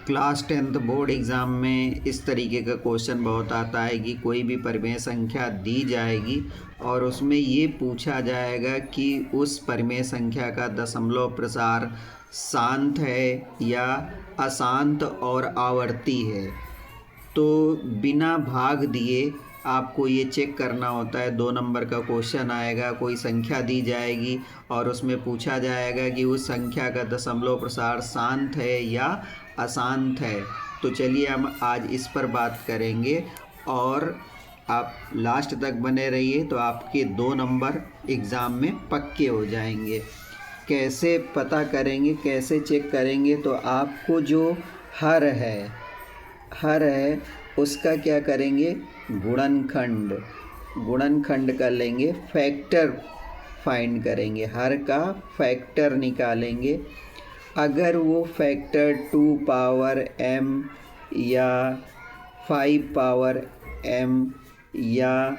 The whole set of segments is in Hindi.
क्लास 10th बोर्ड एग्ज़ाम में इस तरीके का क्वेश्चन बहुत आता है कि कोई भी परिमेय संख्या दी जाएगी और उसमें ये पूछा जाएगा कि उस परिमेय संख्या का दशमलव प्रसार शांत है या अशांत और आवर्ती है। तो बिना भाग दिए आपको ये चेक करना होता है। 2 नंबर का क्वेश्चन आएगा, कोई संख्या दी जाएगी और उसमें पूछा जाएगा कि उस संख्या का दशमलव प्रसार शांत है या अशांत है। तो चलिए हम आज इस पर बात करेंगे और आप लास्ट तक बने रहिए तो आपके 2 नंबर एग्ज़ाम में पक्के हो जाएंगे। कैसे पता करेंगे, कैसे चेक करेंगे? तो आपको जो हर है उसका क्या करेंगे, गुणनखंड कर लेंगे, फैक्टर फाइंड करेंगे, हर का फैक्टर निकालेंगे। अगर वो फैक्टर 2 पावर m या 5 पावर m या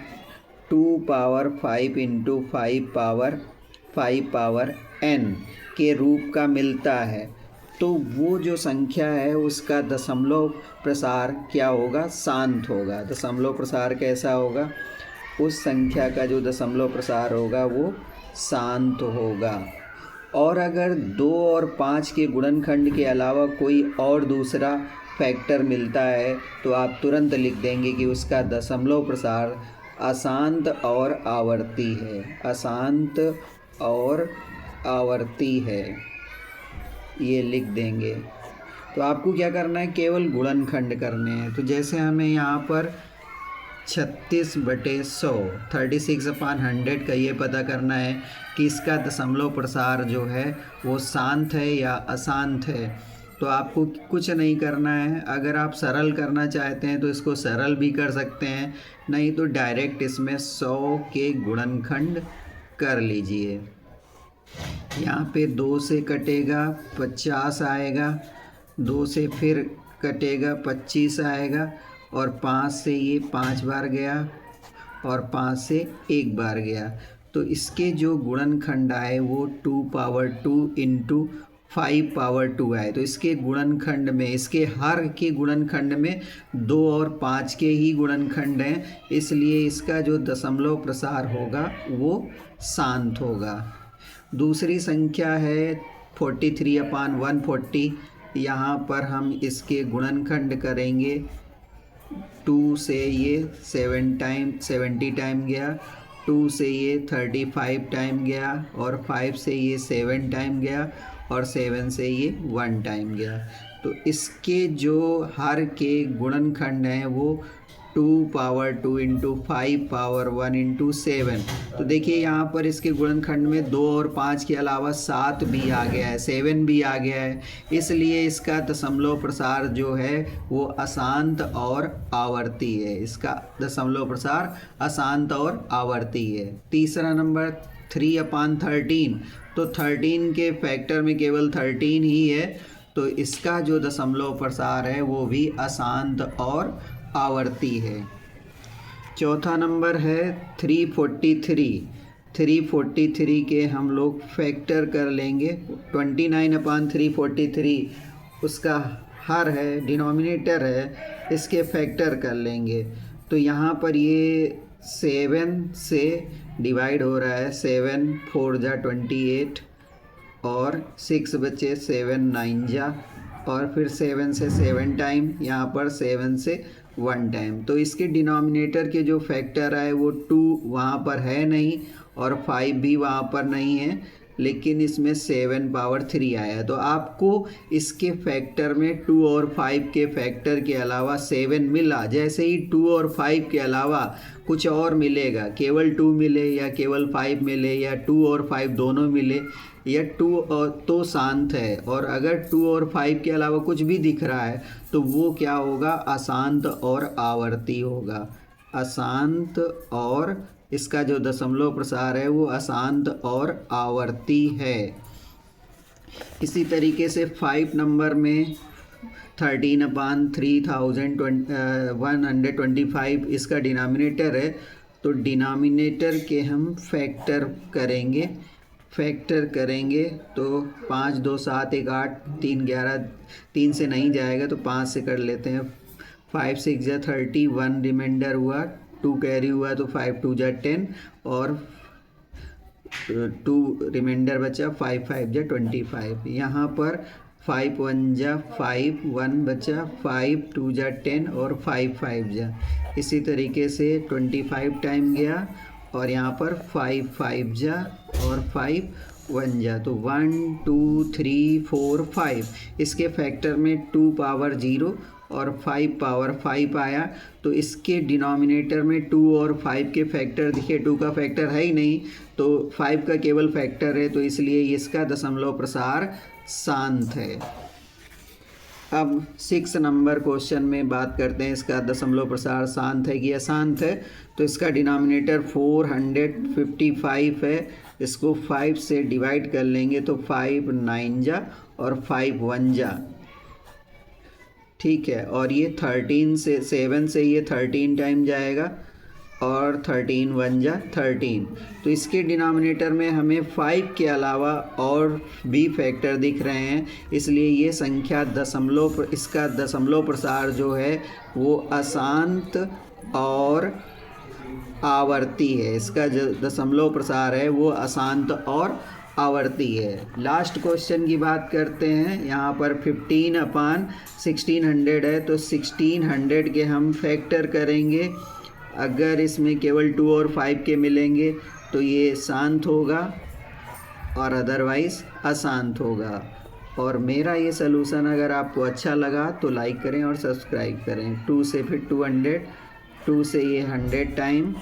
2 पावर 5 इंटू 5 पावर n के रूप का मिलता है तो वो जो संख्या है उसका दशमलव प्रसार क्या होगा, शांत होगा। दशमलव प्रसार कैसा होगा? उस संख्या का जो दशमलव प्रसार होगा वो शांत होगा। और अगर 2 और 5 के गुणनखंड के अलावा कोई और दूसरा फैक्टर मिलता है तो आप तुरंत लिख देंगे कि उसका दशमलव प्रसार अशांत और आवर्ती है, अशांत और आवर्ती है, ये लिख देंगे। तो आपको क्या करना है, केवल गुणनखंड करने हैं। तो जैसे हमें यहाँ पर 36/100 36/100 का ये पता करना है कि इसका दशमलव प्रसार जो है वो शांत है या अशांत है। तो आपको कुछ नहीं करना है। अगर आप सरल करना चाहते हैं तो इसको सरल भी कर सकते हैं, नहीं तो डायरेक्ट इसमें 100 के गुणनखंड कर लीजिए। यहाँ पे 2 से कटेगा 50 आएगा, 2 से फिर कटेगा 25 आएगा और 5 से ये 5 बार गया और 5 से 1 बार गया। तो इसके जो गुणनखंड आए वो 2 पावर 2 इंटू 5 पावर 2 आए। तो इसके गुणनखंड में, इसके हर के गुणनखंड में 2 और 5 के ही गुणनखंड हैं, इसलिए इसका जो दशमलव प्रसार होगा वो शांत होगा। दूसरी संख्या है 43/140। यहाँ पर हम इसके गुणनखंड करेंगे। 2 से ये 70 टाइम गया, 2 से ये 35 टाइम गया और 5 से ये 7 टाइम गया और 7 से ये 1 टाइम गया। तो इसके जो हर के गुणनखंड हैं वो 2 पावर 2 इंटू 5 पावर 1 इंटू 7। तो देखिए यहाँ पर इसके गुणनखंड में 2 और 5 के अलावा 7 भी आ गया है, 7 भी आ गया है, इसलिए इसका दशमलव प्रसार जो है वो अशांत और आवर्ती है। इसका दशमलव प्रसार अशांत और आवर्ती है। तीसरा नंबर 3/13। तो 13 के फैक्टर में केवल 13 ही है, तो इसका जो दशमलव प्रसार है वो भी अशांत और आवर्ती है। चौथा नंबर है 343। 343 के हम लोग फैक्टर कर लेंगे। 29/343 उसका हर है, डिनोमिनेटर है, इसके फैक्टर कर लेंगे। तो यहाँ पर ये 7 से डिवाइड हो रहा है, 7 4 जा 28 और 6 बचे, 7 9 जा और फिर 7 से 7 टाइम, यहाँ पर 7 से 1 टाइम। तो इसके डिनोमिनेटर के जो फैक्टर आए वो 2 वहाँ पर है नहीं और 5 भी वहाँ पर नहीं है, लेकिन इसमें 7 पावर 3 आया। तो आपको इसके फैक्टर में 2 और 5 के फैक्टर के अलावा 7 मिला। जैसे ही 2 और 5 के अलावा कुछ और मिलेगा, केवल 2 मिले या केवल 5 मिले या 2 और 5 दोनों मिले या 2 और तो शांत है, और अगर 2 और 5 के अलावा कुछ भी दिख रहा है तो वो क्या होगा, अशांत और आवर्ती होगा। अशांत, और इसका जो दशमलव प्रसार है वो अशांत और आवर्ती है। इसी तरीके से 5 नंबर में 13/3125 इसका डिनोमिनेटर है, तो डिनोमिनेटर के हम फैक्टर करेंगे। फैक्टर करेंगे तो 5 2 7 1 8 3 11, 3 से नहीं जाएगा तो 5 से कर लेते हैं। 5 6 जा 30, 1 रिमाइंडर हुआ, 2 कैरी हुआ तो 5 2 जा 10 और 2 रिमाइंडर बचा, 5 5 जा 25। यहाँ पर 5 1 जा 5, 1 बचा, 5 2 जा 10 और 5 5 जा, इसी तरीके से 25 टाइम गया और यहाँ पर 5 5 जा और 5 1 जा, तो 1 2 3 4 5। इसके फैक्टर में 2 पावर 0 और 5 पावर 5 आया, तो इसके डिनोमिनेटर में 2 और 5 के फैक्टर दिखे, 2 का फैक्टर है ही नहीं तो 5 का केवल फैक्टर है, तो इसलिए इसका दशमलव प्रसार शांत है। अब 6 नंबर क्वेश्चन में बात करते हैं इसका दशमलव प्रसार शांत है कि अशांत है। तो इसका डिनोमिनेटर 455 है, इसको 5 से डिवाइड कर लेंगे तो 5 9 जा और 5 1 जा, ठीक है। और ये 13 से 7 से ये 13 टाइम जाएगा और 13 1 जा 13, तो इसके डिनोमिनेटर में हमें 5 के अलावा और भी फैक्टर दिख रहे हैं, इसलिए ये संख्या इसका दशमलव प्रसार जो है वो अशांत और आवर्ती है। इसका जो दशमलव प्रसार है वो अशांत और आवर्ती है। लास्ट क्वेश्चन की बात करते हैं। यहाँ पर 15/1600 है, तो 1600 के हम फैक्टर करेंगे। अगर इसमें केवल 2 और 5 के मिलेंगे तो ये शांत होगा और अदरवाइज़ अशांत होगा। और मेरा ये सलूशन अगर आपको अच्छा लगा तो लाइक करें और सब्सक्राइब करें। 2 से फिर 200, 2 से ये 100 टाइम